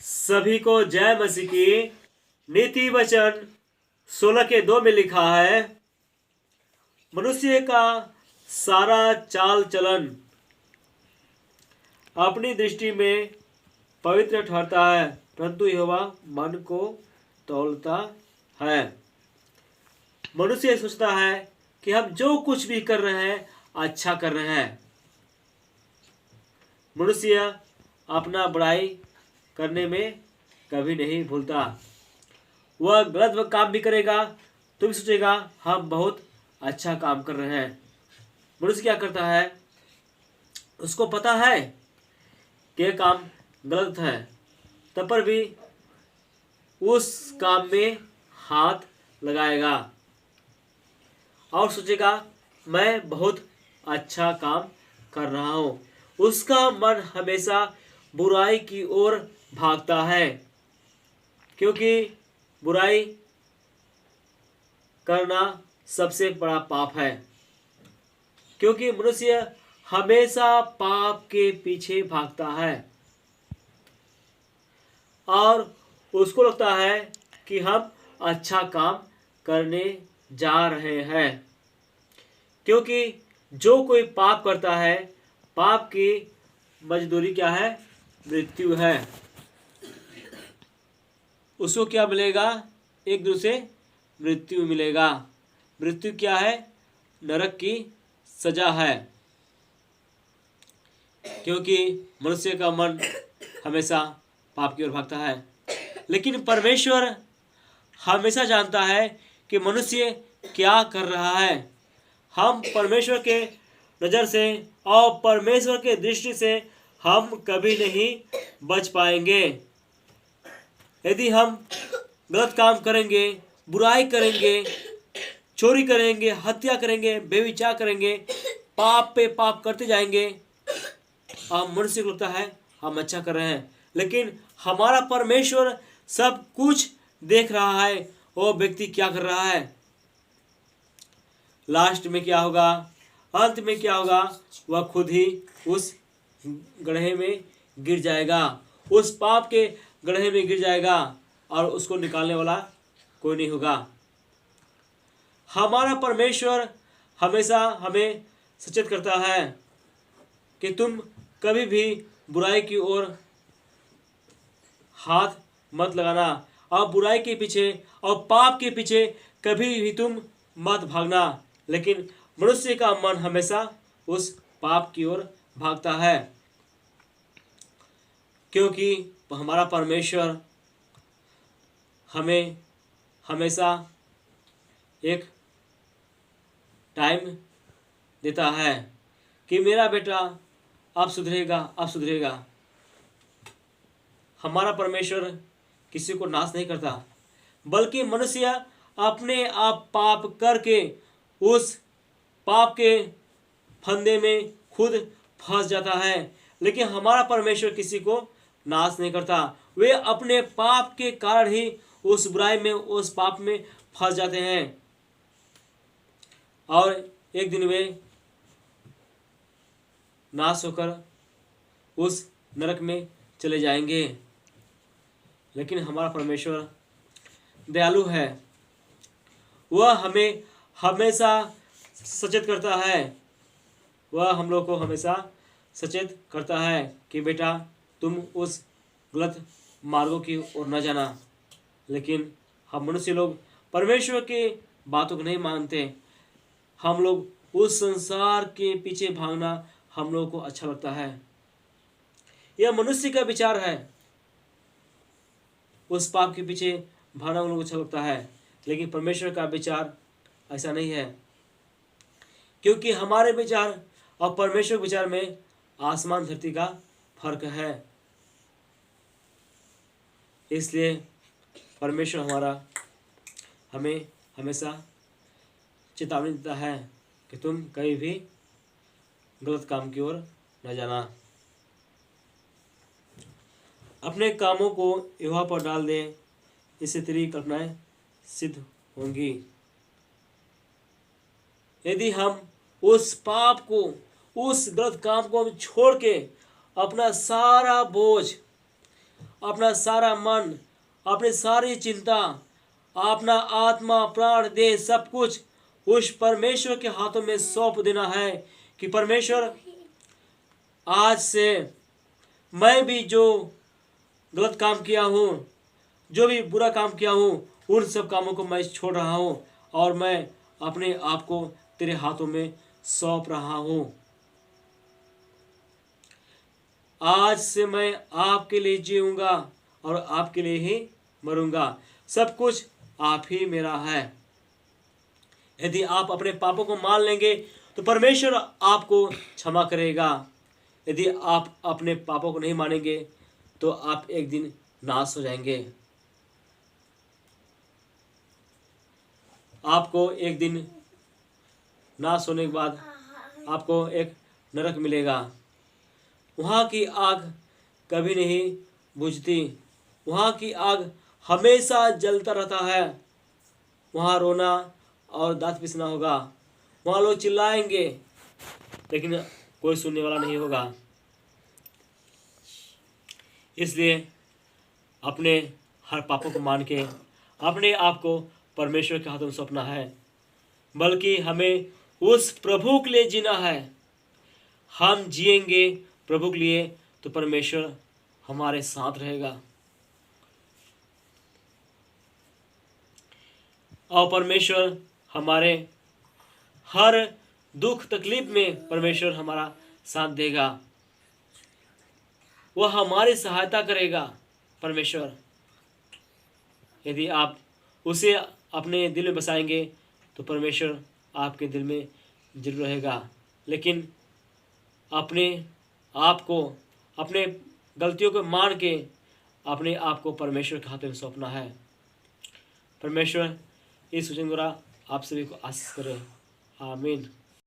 सभी को जय मसीह की। नीति वचन 16:2 में लिखा है, मनुष्य का सारा चाल चलन अपनी दृष्टि में पवित्र ठहरता है, परंतु यहोवा मन को तौलता है। मनुष्य सोचता है कि हम जो कुछ भी कर रहे हैं अच्छा कर रहे हैं। मनुष्य अपना बुराई करने में कभी नहीं भूलता। वह गलत काम भी करेगा तो भी सोचेगा हम बहुत अच्छा काम कर रहे हैं। मनुष्य क्या करता है, उसको पता है कि यह काम गलत है, तब पर भी उस काम में हाथ लगाएगा और सोचेगा मैं बहुत अच्छा काम कर रहा हूँ। उसका मन हमेशा बुराई की ओर भागता है, क्योंकि बुराई करना सबसे बड़ा पाप है। क्योंकि मनुष्य हमेशा पाप के पीछे भागता है और उसको लगता है कि हम अच्छा काम करने जा रहे हैं। क्योंकि जो कोई पाप करता है, पाप की मजदूरी क्या है? मृत्यु है। उसको क्या मिलेगा? एक दूसरे मृत्यु मिलेगा। मृत्यु क्या है? नरक की सजा है। क्योंकि मनुष्य का मन हमेशा पाप की ओर भागता है। लेकिन परमेश्वर हमेशा जानता है कि मनुष्य क्या कर रहा है। हम परमेश्वर के नज़र से और परमेश्वर के दृष्टि से हम कभी नहीं बच पाएंगे। यदि हम गलत काम करेंगे, बुराई करेंगे, चोरी करेंगे, हत्या करेंगे, बेविचार करेंगे, पाप पे पाप करते जाएंगे, हम मनुष्य को लगता है हम अच्छा कर रहे हैं, लेकिन हमारा परमेश्वर सब कुछ देख रहा है वो व्यक्ति क्या कर रहा है। लास्ट में क्या होगा, अंत में क्या होगा, वह खुद ही उस गड्ढे में गिर जाएगा, उस पाप के गड्ढे में गिर जाएगा और उसको निकालने वाला कोई नहीं होगा। हमारा परमेश्वर हमेशा हमें सचेत करता है कि तुम कभी भी बुराई की ओर हाथ मत लगाना और बुराई के पीछे और पाप के पीछे कभी भी तुम मत भागना। लेकिन मनुष्य का मन हमेशा उस पाप की ओर भागता है, क्योंकि हमारा परमेश्वर हमें हमेशा एक टाइम देता है कि मेरा बेटा अब सुधरेगा, अब सुधरेगा। हमारा परमेश्वर किसी को नाश नहीं करता, बल्कि मनुष्य अपने आप पाप करके उस पाप के फंदे में खुद फंस जाता है। लेकिन हमारा परमेश्वर किसी को नाश नहीं करता। वे अपने पाप के कारण ही उस बुराई में, उस पाप में फंस जाते हैं और एक दिन वे नाश होकर उस नरक में चले जाएंगे। लेकिन हमारा परमेश्वर दयालु है, वह हमें हमेशा सचेत करता है। वह हम लोग को हमेशा सचेत करता है कि बेटा तुम उस गलत मार्गों की ओर न जाना। लेकिन हम मनुष्य लोग परमेश्वर के बातों को नहीं मानते। हम लोग उस संसार के पीछे भागना हम लोगों को अच्छा लगता है। यह मनुष्य का विचार है, उस पाप के पीछे भागना उन लोगों को अच्छा लगता है। लेकिन परमेश्वर का विचार ऐसा नहीं है, क्योंकि हमारे विचार और परमेश्वर के विचार में आसमान धरती का फर्क है। इसलिए परमेश्वर हमें हमेशा चेतावनी देता है कि तुम कहीं भी गलत काम की ओर न जाना। अपने कामों को यहोवा पर डाल दे, इससे तेरी कल्पनाएं सिद्ध होंगी। यदि हम उस पाप को, उस गलत काम को हम छोड़ के अपना सारा बोझ अपना सारा मन, अपनी सारी चिंता, अपना आत्मा, प्राण, देह सब कुछ उस परमेश्वर के हाथों में सौंप देना है कि परमेश्वर आज से मैं भी जो गलत काम किया हूँ, जो भी बुरा काम किया हूँ, उन सब कामों को मैं छोड़ रहा हूँ और मैं अपने आप को तेरे हाथों में सौंप रहा हूँ। आज से मैं आपके लिए जीऊँगा और आपके लिए ही मरूंगा। सब कुछ आप ही मेरा है। यदि आप अपने पापों को मान लेंगे तो परमेश्वर आपको क्षमा करेगा। यदि आप अपने पापों को नहीं मानेंगे तो आप एक दिन नाश हो जाएंगे। आपको एक दिन नाश होने के बाद आपको एक नरक मिलेगा। वहाँ की आग कभी नहीं बुझती, वहाँ की आग हमेशा जलता रहता है। वहाँ रोना और दांत पिसना होगा, वहाँ लोग चिल्लाएंगे लेकिन कोई सुनने वाला नहीं होगा। इसलिए अपने हर पापों को मान के अपने आप को परमेश्वर के हाथों में सौंपना है, बल्कि हमें उस प्रभु के लिए जीना है। हम जिएंगे प्रभु के लिए तो परमेश्वर हमारे साथ रहेगा और परमेश्वर हमारे हर दुख तकलीफ में परमेश्वर हमारा साथ देगा। वह हमारी सहायता करेगा परमेश्वर। यदि आप उसे अपने दिल में बसाएंगे तो परमेश्वर आपके दिल में जरूर रहेगा। लेकिन अपने आप को, अपने गलतियों को मान के अपने आप को परमेश्वर के हाथों में सौंपना है। परमेश्वर इस वचन द्वारा आप सभी को आशीष करे। आमीन।